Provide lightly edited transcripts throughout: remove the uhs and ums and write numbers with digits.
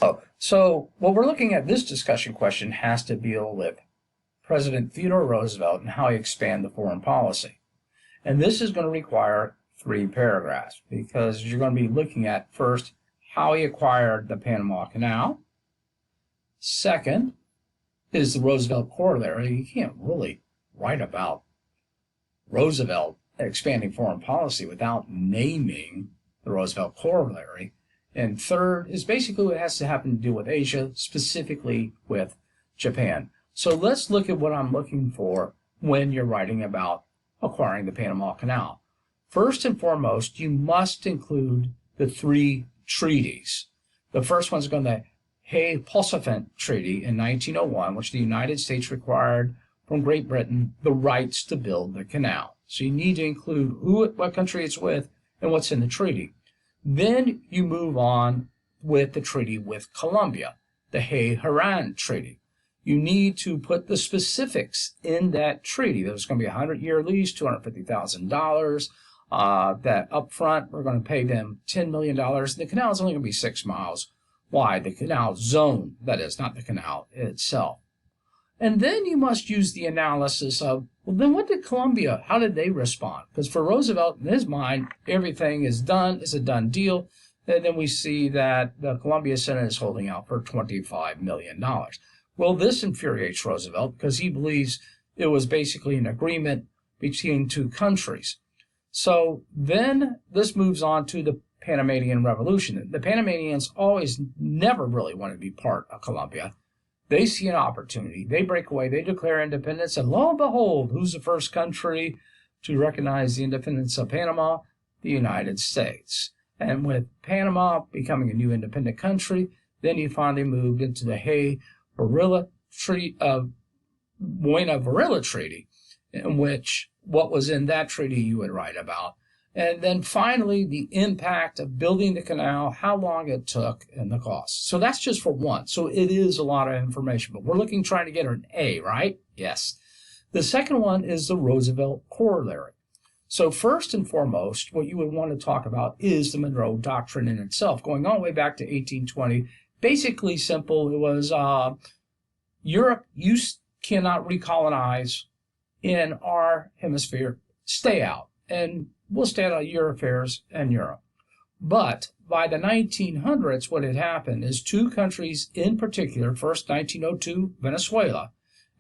Oh, so what we're looking at this discussion question has to deal with President Theodore Roosevelt and how he expanded the foreign policy. And this is going to require 3 paragraphs because you're going to be looking at first how he acquired the Panama Canal. Second is the Roosevelt corollary. You can't really write about Roosevelt expanding foreign policy without naming the Roosevelt corollary. And third is basically what has to happen to do with Asia, specifically with Japan. So let's look at what I'm looking for when you're writing about acquiring the Panama Canal. First and foremost, you must include the 3 treaties. The first one's going to Hay-Pulsafant Treaty in 1901, which the United States required from Great Britain the rights to build the canal. So you need to include what country it's with and what's in the treaty. Then you move on with the treaty with Colombia, the Hay-Haran Treaty. You need to put the specifics in that treaty. There's going to be a 100-year lease, $250,000. That up front, we're going to pay them $10 million. The canal is only going to be 6 miles wide. The canal zone, that is, not the canal itself. And then you must use the analysis of, well, then what did Colombia, how did they respond? Because for Roosevelt, in his mind, everything is done, it's a done deal. And then we see that the Colombia Senate is holding out for $25 million. Well, this infuriates Roosevelt because he believes it was basically an agreement between 2 countries. So then this moves on to the Panamanian Revolution. The Panamanians always never really want to be part of Colombia. They see an opportunity. They break away. They declare independence. And lo and behold, who's the first country to recognize the independence of Panama? The United States. And with Panama becoming a new independent country, then you finally moved into the Buena Varela Treaty, in which what was in that treaty you would write about. And then finally, the impact of building the canal, how long it took, and the cost. So that's just for one. So it is a lot of information, but we're trying to get an A, right? Yes. The second one is the Roosevelt corollary. So first and foremost, what you would want to talk about is the Monroe Doctrine in itself, going all the way back to 1820. Basically simple. It was Europe, you cannot recolonize in our hemisphere. Stay out. And we'll stay out of your affairs in Europe. But by the 1900s, what had happened is 2 countries in particular, first 1902, Venezuela,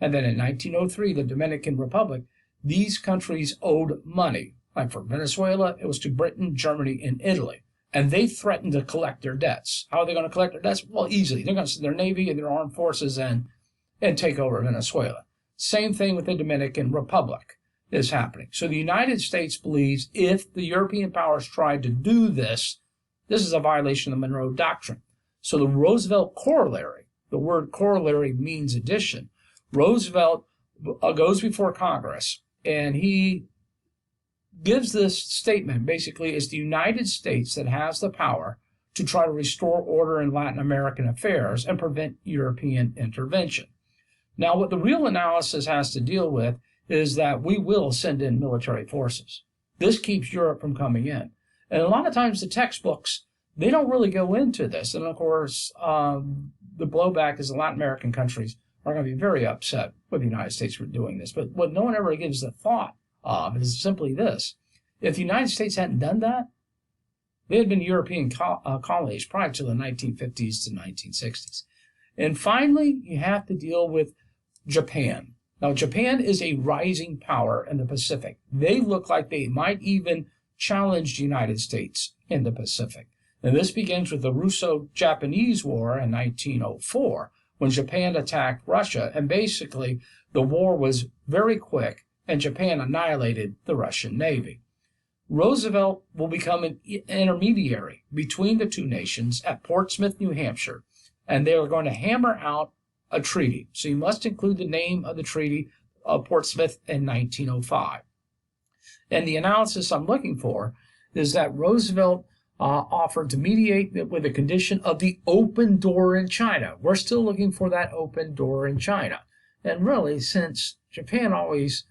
and then in 1903, the Dominican Republic, these countries owed money. Like for Venezuela, it was to Britain, Germany, and Italy. And they threatened to collect their debts. How are they going to collect their debts? Well, easily. They're going to send their Navy and their armed forces in and take over Venezuela. Same thing with the Dominican Republic is happening. So the United States believes if the European powers tried to do this, this is a violation of the Monroe Doctrine. So the Roosevelt corollary, the word corollary means addition. Roosevelt goes before Congress and he gives this statement. Basically, it's the United States that has the power to try to restore order in Latin American affairs and prevent European intervention. Now, what the real analysis has to deal with is that we will send in military forces. This keeps Europe from coming in. And a lot of times the textbooks, they don't really go into this. And of course, the blowback is the Latin American countries are going to be very upset with the United States for doing this. But what no one ever gives the thought of is simply this. If the United States hadn't done that, they had been European colonies prior to the 1950s to 1960s. And finally, you have to deal with Japan. Now, Japan is a rising power in the Pacific. They look like they might even challenge the United States in the Pacific. And this begins with the Russo-Japanese War in 1904, when Japan attacked Russia. And basically, the war was very quick, and Japan annihilated the Russian Navy. Roosevelt will become an intermediary between the 2 nations at Portsmouth, New Hampshire, and they are going to hammer out a treaty. So you must include the name of the treaty of Portsmouth in 1905. And the analysis I'm looking for is that Roosevelt offered to mediate with the condition of the open door in China. We're still looking for that open door in China. And really, since Japan always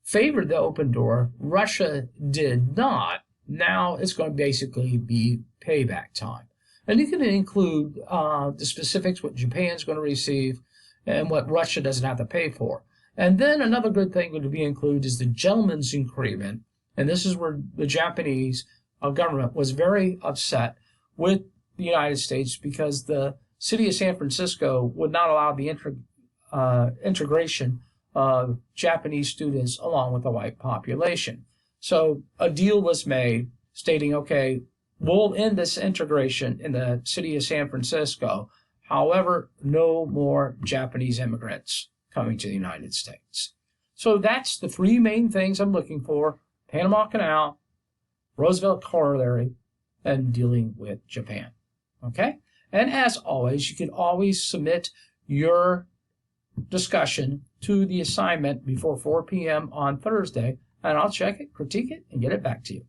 favored the open door, Russia did not. Now it's going to basically be payback time. And you can include the specifics, what Japan's going to receive, and what Russia doesn't have to pay for. And then another good thing to be included is the gentleman's agreement. And this is where the Japanese government was very upset with the United States because the city of San Francisco would not allow the integration of Japanese students along with the white population. So a deal was made stating, okay, we'll end this integration in the city of San Francisco. However, no more Japanese immigrants coming to the United States. So that's the three main things I'm looking for: Panama Canal, Roosevelt Corollary, and dealing with Japan. Okay? And as always, you can always submit your discussion to the assignment before 4 p.m. on Thursday, and I'll check it, critique it, and get it back to you.